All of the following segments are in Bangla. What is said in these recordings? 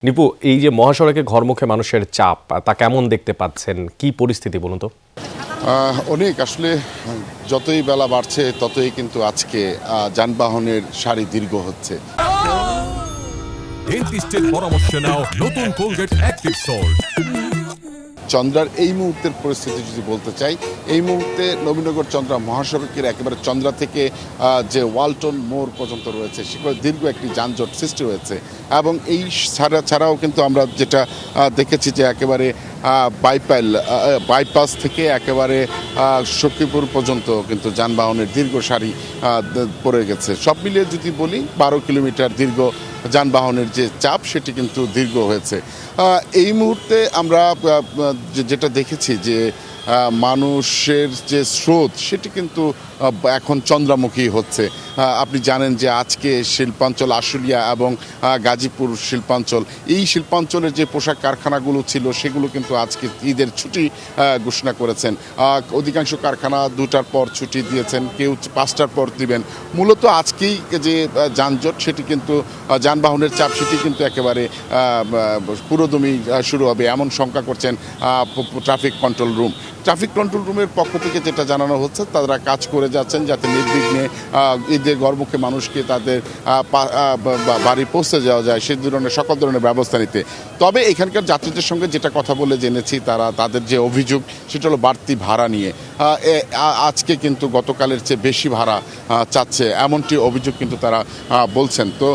নিপু, এই যে মহাসড়কে ঘরমুখে মানুষের চাপ তা কেমন দেখতে পাচ্ছেন? কি পরিস্থিতি বলুন তো? অনেক আসলে যতই বেলা বাড়ছে ততই কিন্তু আজকে যানবাহনের সারি দীর্ঘ হচ্ছে। ডেন্টিস্টের পরামর্শ নাও নতুন কোলগেট অ্যাক্টিভ সল্ট। চন্দ্রার এই মুহূর্তের পরিস্থিতি যদি বলতে চাই, এই মুহূর্তে নবীনগর চন্দ্রা মহাসড়কের একেবারে চন্দ্রা থেকে যে ওয়ালটন মোড় পর্যন্ত রয়েছে সেখানে দীর্ঘ একটি যানজট সৃষ্টি হয়েছে। এবং এই ছাড়াও কিন্তু আমরা যেটা দেখেছি যে একেবারে বাইপাস থেকে একেবারে সখীপুর পর্যন্ত কিন্তু যানবাহনের দীর্ঘ সারি পড়ে গেছে। সব মিলিয়ে যদি বলি 12 কিলোমিটার দীর্ঘ যানবাহনের যে চাপ সেটি কিন্তু দীর্ঘ হয়েছে। এই মুহূর্তে আমরা যেটা দেখেছি যে মানুষের যে স্রোত সেটি কিন্তু এখন চন্দ্রামুখী হচ্ছে। আপনি জানেন যে আজকে শিল্পাঞ্চল আশুলিয়া এবং গাজীপুর শিল্পাঞ্চল, এই শিল্পাঞ্চলের যে পোশাক কারখানাগুলো ছিল সেগুলো কিন্তু আজকে ঈদের ছুটি ঘোষণা করেছেন। অধিকাংশ কারখানা 2টার পর ছুটি দিয়েছেন, কেউ 5টার পর দিবেন। মূলত আজকেই যে যানজট সেটি কিন্তু যানবাহনের চাপ সেটি কিন্তু একেবারে পুরোদমই শুরু হবে এমন শঙ্কা করছেন traffic control room. Traffic control রুমের পক্ষ থেকে যেটা জানানো হচ্ছে, তারা কাজ করে যাচ্ছেন যাতে নির্বিঘ্নে ঈদের ঘরমুখে মানুষকে তাদের বাড়ি পৌঁছে যাওয়া যায় সেই ধরনের সকল ধরনের ব্যবস্থা নিতে। তবে এখানকার যাত্রীদের সঙ্গে যেটা কথা বলে জেনেছি, তাদের যে অভিযোগ সেটা হলো বাড়তি ভাড়া নিয়ে। আজকে কিন্তু গতকালের চেয়ে বেশি ভাড়া চাচ্ছে এমনটি অভিযোগ কিন্তু তারা বলছেন। তো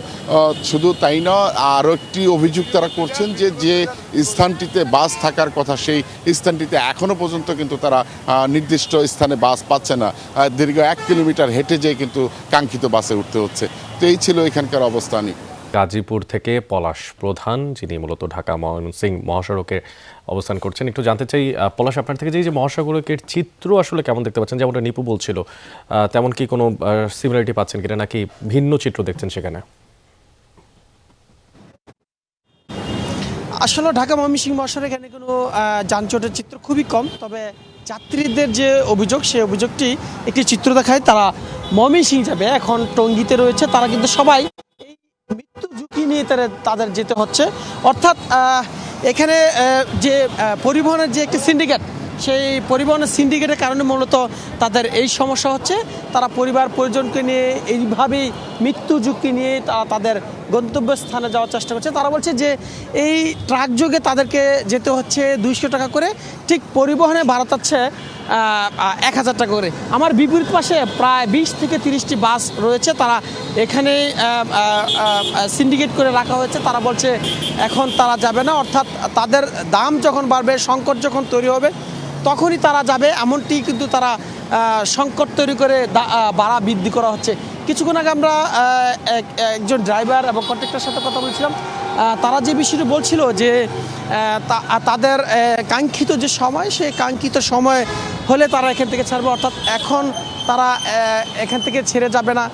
শুধু তাই না, আরও একটি অভিযোগ তারা করছেন যে স্থানটিতে বাস থাকার কথা সেই স্থানটিতে এখনও পর্যন্ত কিন্তু তারা নির্দিষ্ট স্থানে বাস পাচ্ছে না। দীর্ঘ 1 কিলোমিটার হেঁটে যেয়ে কিন্তু কাঙ্ক্ষিত বাসে উঠতে হচ্ছে। তো এই ছিল এখানকার অবস্থানই। গাজীপুর থেকে পলাশ প্রধান, যিনি মূলত ঢাকা ময়মনসিংহ মহাসড়কে অবস্থান করছেন। একটু জানতে চাই পলাশ, আপনার থেকে যে মহাসড়কের চিত্র আসলে কেমন দেখতে পাচ্ছেন? যেমনটা নিপু বলছিল, তেমন কি কোনো সিমিলারিটি পাচ্ছেন কিনা, নাকি ভিন্ন চিত্র দেখছেন সেখানে? আসলে ঢাকা ময়মনসিংহ মহাসড়কে এখানে কোনো যানজটের চিত্র খুবই কম। তবে যাত্রীদের যে অভিযোগ, সেই অভিযোগটি একটি চিত্র দেখায়। তারা ময়মনসিংহ যাবে, এখন টঙ্গীতে রয়েছে, তারা কিন্তু সবাই এই মৃত্যু ঝুঁকি নিয়ে তাদের যেতে হচ্ছে। অর্থাৎ এখানে যে পরিবহনের যে একটি সিন্ডিকেট, সেই পরিবহনের সিন্ডিকেটের কারণে মূলত তাদের এই সমস্যা হচ্ছে। তারা পরিবার পরিজনকে নিয়ে এইভাবেই মৃত্যু ঝুঁকি নিয়ে তাদের গন্তব্যস্থানে যাওয়ার চেষ্টা করছে। তারা বলছে যে এই ট্রাক যোগে তাদেরকে যেতে হচ্ছে 200 টাকা করে, ঠিক পরিবহনে ভাড়া চাচ্ছে 1000 টাকা করে। আমার বিপরীত পাশে প্রায় 20 থেকে 30টি বাস রয়েছে, তারা এখানে সিন্ডিকেট করে রাখা হয়েছে। তারা বলছে এখন তারা যাবে না, অর্থাৎ তাদের দাম যখন বাড়বে, সংকট যখন তৈরি হবে তখনই তারা যাবে, এমনটি কিন্তু তারা সংকট তৈরি করে ভাড়া বৃদ্ধি করা হচ্ছে। কিছুক্ষণ আগে আমরা একজন ড্রাইভার এবং কন্ট্রাক্টরের সাথে কথা বলছিলাম। তারা যে বিষয়টি বলছিল যে তাদের কাঙ্ক্ষিত যে সময়, সেই কাঙ্ক্ষিত সময় হলে তারা এখান থেকে ছাড়বে, অর্থাৎ এখন তারা এখান থেকে ছেড়ে যাবে না।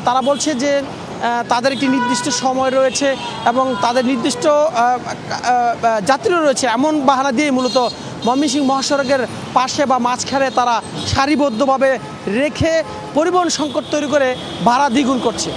তারা বলছে যে তাদের একটি নির্দিষ্ট সময় রয়েছে এবং তাদের নির্দিষ্ট যাত্রী রয়েছে, এমন বাহানা দিয়ে মূলত ময়মনসিংহ মহাসড়কের পাশে বা মাঝখানে তারা সারিবদ্ধভাবে রেখে পরিবহন সংকট তৈরি করে ভাড়া দ্বিগুণ করছে।